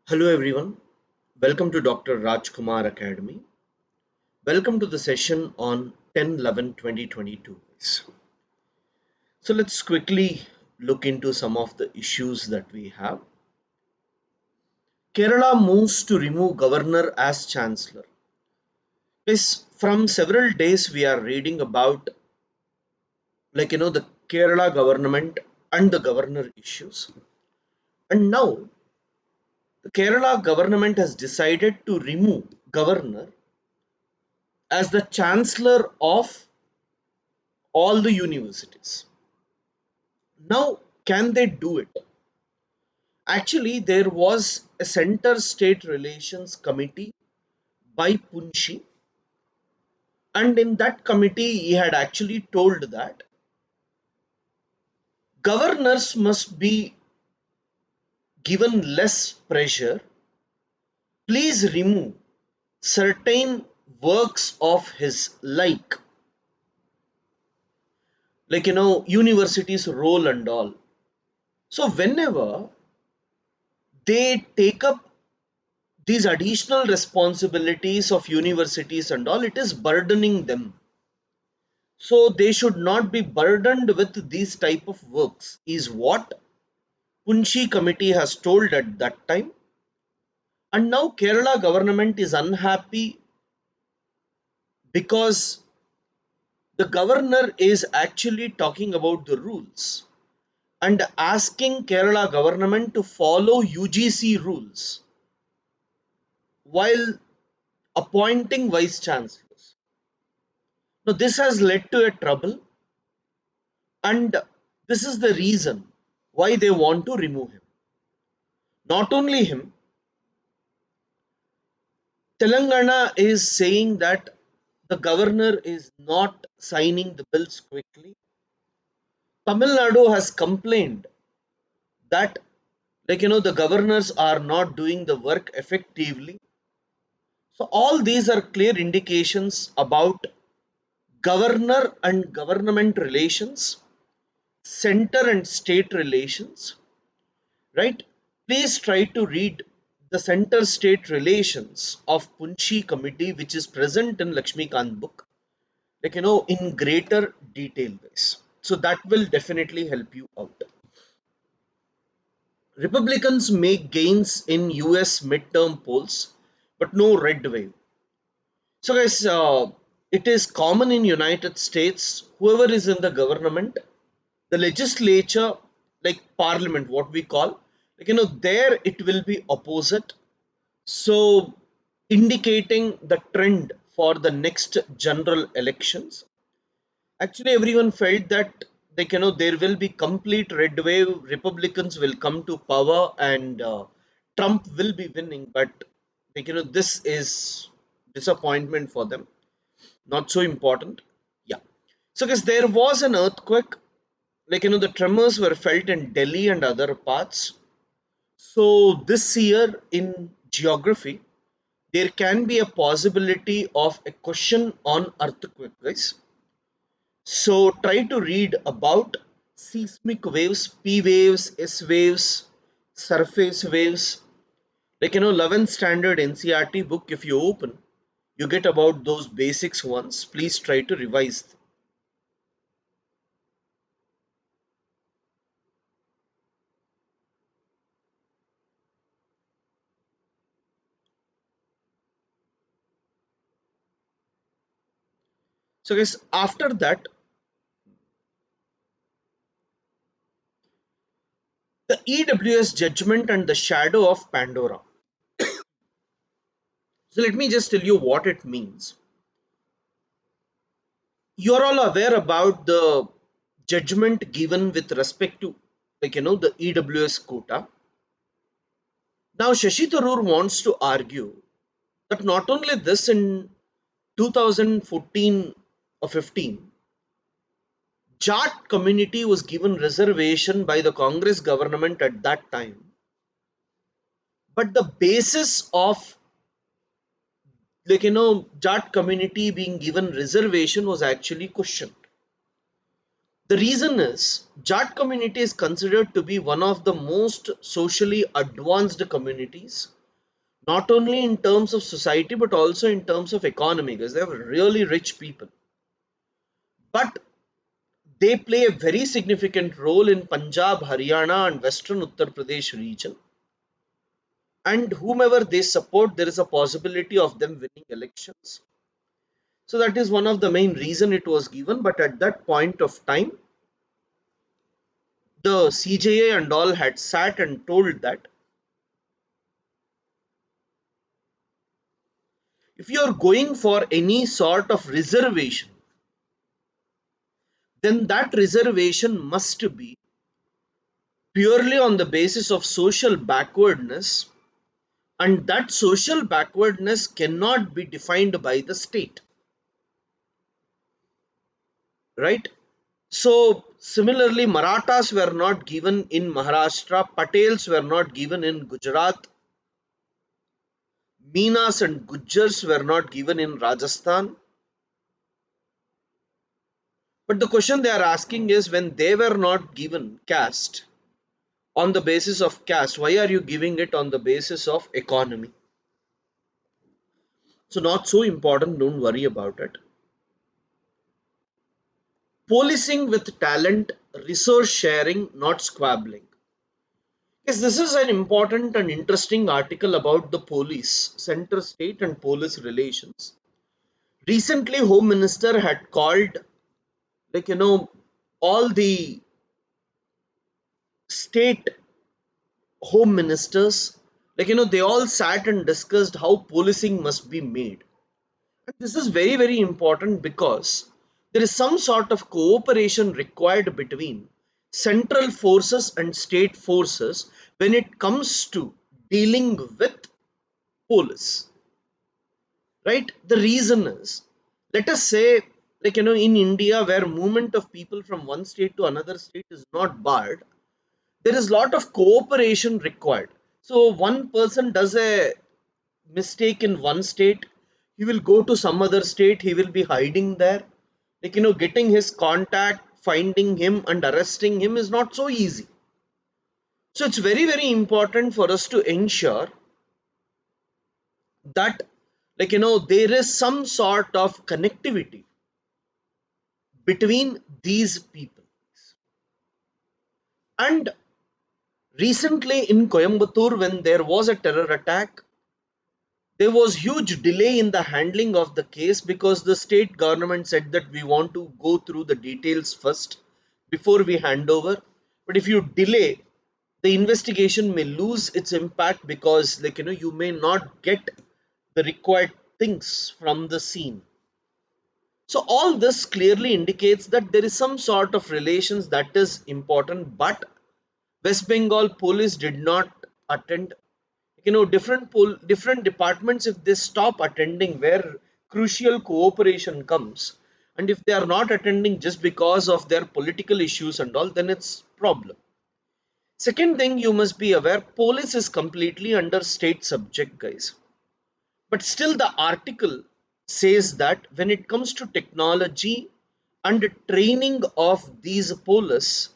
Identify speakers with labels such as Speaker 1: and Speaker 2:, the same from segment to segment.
Speaker 1: Hello everyone, welcome to Dr. Rajkumar Academy. Welcome to the session on 10/11/2022. So let's quickly look into some of the issues that we have. Kerala moves to remove governor as chancellor. Yes, from several days we are reading about the Kerala government and the governor issues. And now the Kerala government has decided to remove governor as the chancellor of all the universities. Now, can they do it? Actually, there was a center state relations committee by Punshi, and in that committee, he had actually told that governors must be given less pressure. Please remove certain works of his, universities' role and all. So, whenever they take up these additional responsibilities of universities and all, it is burdening them, so they should not be burdened with these type of works is what Punchi committee has told at that time. And now Kerala government is unhappy because the governor is actually talking about the rules and asking Kerala government to follow UGC rules while appointing vice chancellors. Now this has led to a trouble, and this is the reason why they want to remove him. Not only him, Telangana is saying that the governor is not signing the bills quickly. Tamil Nadu has complained that the governors are not doing the work effectively. So all these are clear indications about governor and government relations, center and state relations, right? Please try to read the center state relations of Punchi committee, which is present in Lakshmikant book, in greater detail guys, so that will definitely help you out. Republicans make gains in US midterm polls, but no red wave. So guys, it is common in United States, whoever is in the government, the legislature, like parliament, what we call, there it will be opposite, so indicating the trend for the next general elections. Actually, everyone felt that there will be complete red wave, Republicans will come to power, and Trump will be winning. But this is disappointment for them. Not so important. Yeah. So, guys, there was an earthquake. The tremors were felt in Delhi and other parts. So this year in geography, there can be a possibility of a question on earthquake, guys. So try to read about seismic waves, P waves, S waves, surface waves. 11th standard NCRT book, if you open, you get about those basics ones. Please try to revise them. So guys, after that, the EWS judgment and the shadow of Pandora. So let me just tell you what it means. You're all aware about the judgment given with respect to the EWS quota. Now Shashi Tharoor wants to argue that not only this, in 2014 or 15, Jat community was given reservation by the Congress government at that time, but the basis of Jat community being given reservation was actually questioned. The reason is Jat community is considered to be one of the most socially advanced communities, not only in terms of society but also in terms of economy, because they are really rich people. But they play a very significant role in Punjab, Haryana, and Western Uttar Pradesh region. And whomever they support, there is a possibility of them winning elections. So that is one of the main reason it was given. But at that point of time, the CJA and all had sat and told that if you are going for any sort of reservation, then that reservation must be purely on the basis of social backwardness, and that social backwardness cannot be defined by the state, right? So similarly, Marathas were not given in Maharashtra, Patels were not given in Gujarat, Meenas and Gujjars were not given in Rajasthan. But the question they are asking is, when they were not given caste on the basis of caste, why are you giving it on the basis of economy? So not so important, don't worry about it. Policing with talent, resource sharing, not squabbling. Yes, this is an important and interesting article about the police, center state and police relations. Recently, Home Minister had called, like, all the state home ministers, like, they all sat and discussed how policing must be made. And this is very, very important because there is some sort of cooperation required between central forces and state forces when it comes to dealing with police, right? The reason is, let us say, like, in India, where movement of people from one state to another state is not barred, there is a lot of cooperation required. So one person does a mistake in one state, he will go to some other state, he will be hiding there. Like, getting his contact, finding him, and arresting him is not so easy. So it's very, very important for us to ensure that, like, there is some sort of connectivity between these people. And recently in Coimbatore, when there was a terror attack, there was huge delay in the handling of the case because the state government said that we want to go through the details first before we hand over. But if you delay, the investigation may lose its impact because, like, you may not get the required things from the scene. So all this clearly indicates that there is some sort of relations that is important, but West Bengal police did not attend. Different departments, if they stop attending where crucial cooperation comes, and if they are not attending just because of their political issues and all, then it's problem. Second thing you must be aware, police is completely under state subject, guys. But still the article says that when it comes to technology and training of these police,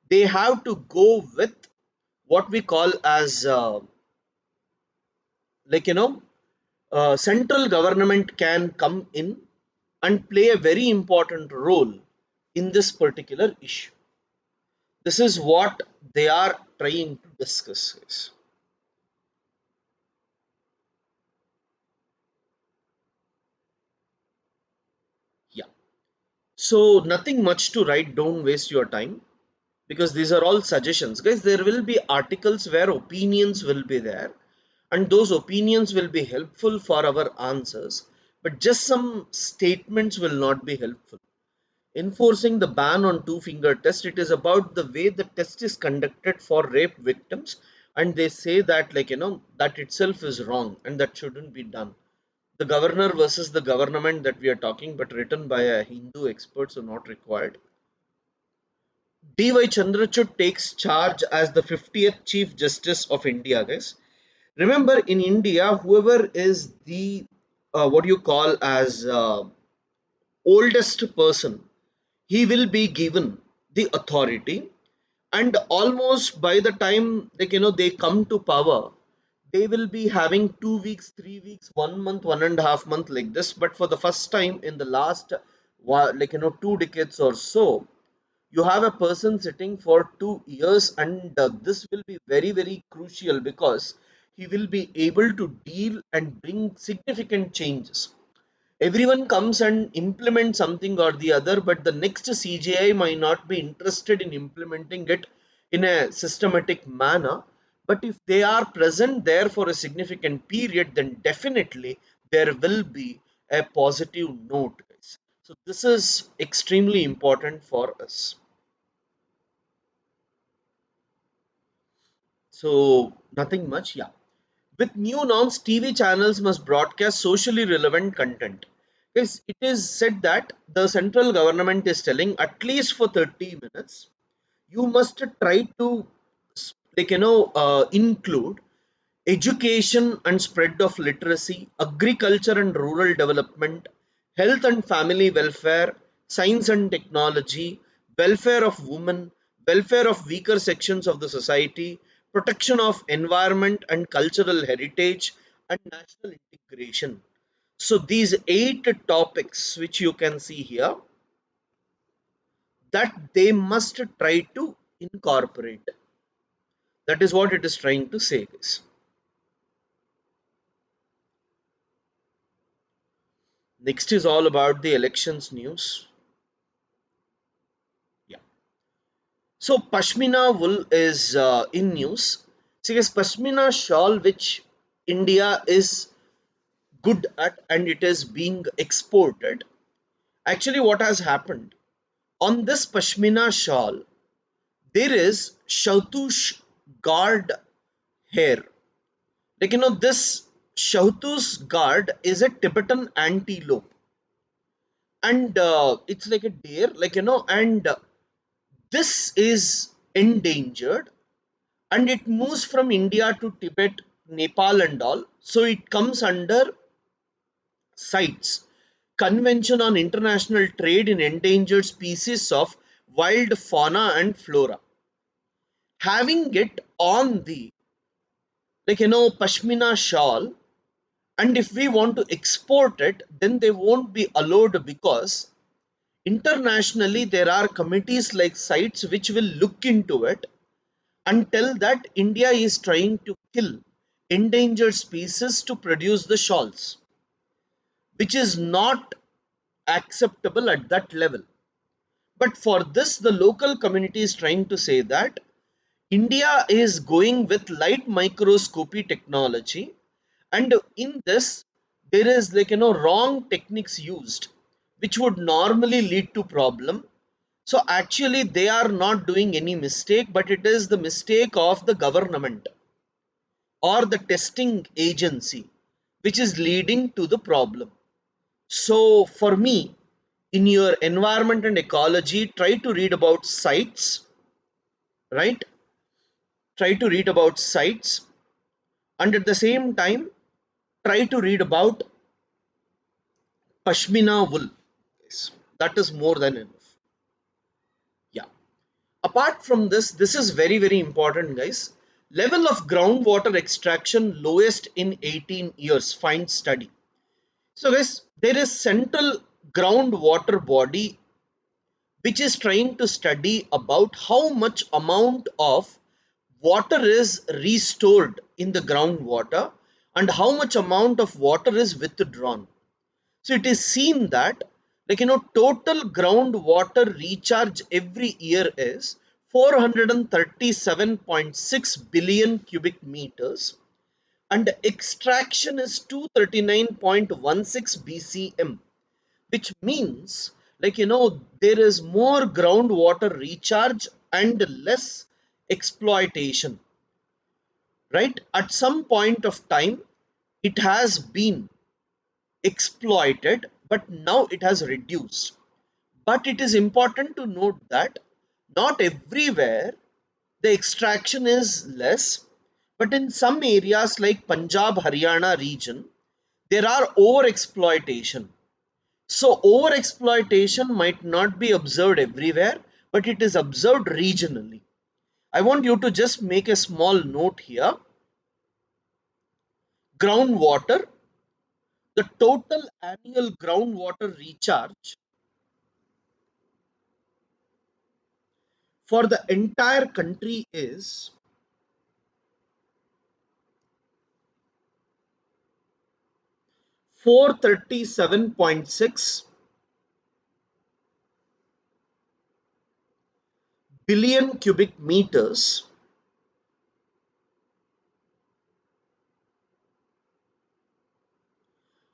Speaker 1: they have to go with what we call as, like, central government can come in and play a very important role in this particular issue. This is what they are trying to discuss, guys. Yeah. So nothing much to write, don't waste your time, because these are all suggestions, guys. There will be articles where opinions will be there, and those opinions will be helpful for our answers, but just some statements will not be helpful. Enforcing the ban on two finger test, it is about the way the test is conducted for rape victims, and they say that, like, that itself is wrong and that shouldn't be done. The governor versus the government that we are talking, but written by a Hindu expert, so not required. D.Y. Chandrachud takes charge as the 50th Chief Justice of India, guys. Remember, in India, whoever is the, what you call as, oldest person, he will be given the authority, and almost by the time, like they come to power, they will be having 2 weeks, 3 weeks, 1 month, 1.5 month, like this. But for the first time in the last 2 decades or so, you have a person sitting for 2 years, and this will be very very crucial because he will be able to deal and bring significant changes. Everyone comes and implements something or the other, but the next CGI might not be interested in implementing it in a systematic manner. But if they are present there for a significant period, then definitely there will be a positive note, guys. So this is extremely important for us. So nothing much, yeah. With new norms, TV channels must broadcast socially relevant content. Yes, it is said that the central government is telling at least for 30 minutes, you must try to include education and spread of literacy, agriculture and rural development, health and family welfare, science and technology, welfare of women, welfare of weaker sections of the society, protection of environment and cultural heritage, and national integration. So these 8 topics which you can see here, that they must try to incorporate. That is what it is trying to say, guys. Next is all about the elections news. Yeah. So Pashmina wool is in news. So yes, Pashmina shawl, which India is good at and it is being exported. Actually, what has happened on this Pashmina shawl, there is Shautush guard hair. This Shautush guard is a Tibetan antelope, and it's like a deer, and this is endangered, and it moves from India to Tibet, Nepal, and all. So it comes under CITES, Convention on International Trade in Endangered Species of Wild Fauna and Flora. Having it on the Pashmina shawl, and if we want to export it, then they won't be allowed because internationally there are committees like CITES which will look into it and tell that India is trying to kill endangered species to produce the shawls, which is not acceptable at that level. But for this, the local community is trying to say that India is going with light microscopy technology, and in this, there is wrong techniques used, which would normally lead to problem. So actually, they are not doing any mistake, but it is the mistake of the government or the testing agency which is leading to the problem. So for me, in your environment and ecology, try to read about sites, right? Try to read about sites, and at the same time, try to read about Pashmina wool. Yes, that is more than enough. Yeah. Apart from this, this is very very important, guys. Level of groundwater extraction lowest in 18 years. Find study. So guys, there is central groundwater body which is trying to study about how much amount of water is restored in the groundwater and how much amount of water is withdrawn. So it is seen that total groundwater recharge every year is 437.6 billion cubic meters, and extraction is 239.16 BCM, which means there is more groundwater recharge and less exploitation, right? At some point of time it has been exploited, but now it has reduced. But it is important to note that not everywhere the extraction is less, but in some areas like Punjab Haryana region there are over exploitation. So over exploitation might not be observed everywhere, but it is observed regionally. I want you to just make a small note here. Groundwater, the total annual groundwater recharge for the entire country is 437.6 billion cubic meters,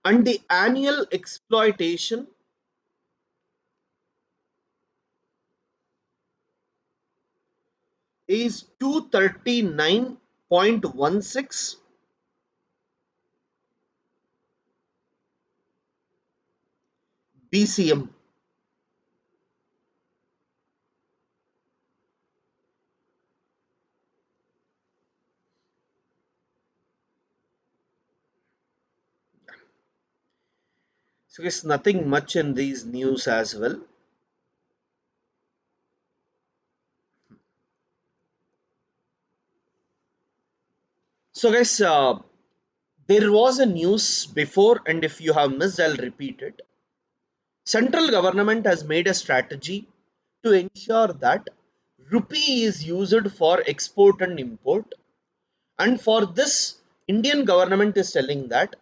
Speaker 1: and the annual exploitation is 239.16 BCM. So there's nothing much in these news as well. So guys, there was a news before, and if you have missed, I'll repeat it. Central government has made a strategy to ensure that rupee is used for export and import, and for this, Indian government is telling that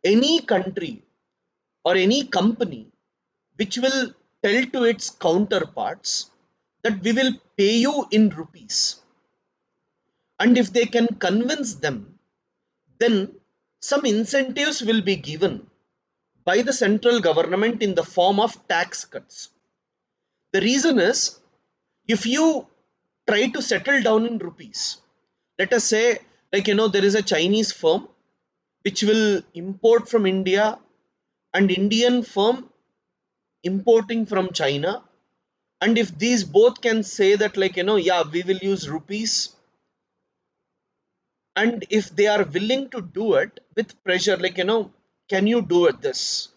Speaker 1: any country or any company which will tell to its counterparts that we will pay you in rupees, and if they can convince them, then some incentives will be given by the central government in the form of tax cuts. The reason is, if you try to settle down in rupees, let us say, like, there is a Chinese firm which will import from India, and Indian firm importing from China, and if these both can say that, like, yeah, we will use rupees, and if they are willing to do it with pressure, like, can you do it this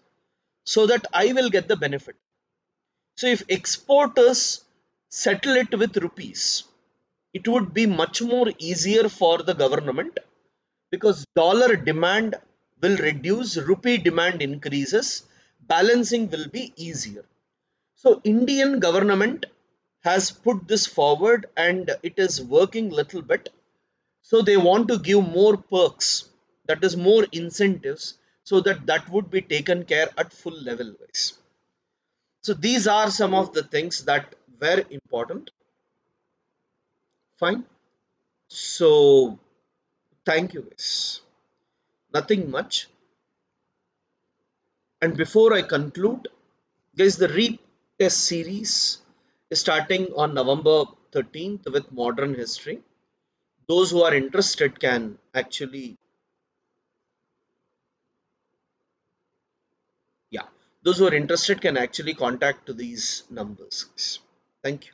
Speaker 1: so that I will get the benefit. So if exporters settle it with rupees, it would be much more easier for the government, because dollar demand will reduce, rupee demand increases, balancing will be easier. So Indian government has put this forward, and it is working little bit. So they want to give more perks, that is more incentives, so that that would be taken care at full level wise. So these are some of the things that were important. Fine. So thank you guys. Nothing much. And before I conclude, guys, the retest series is starting on November 13th with modern history. Those who are interested can actually, yeah, those who are interested can actually contact to these numbers. Thank you.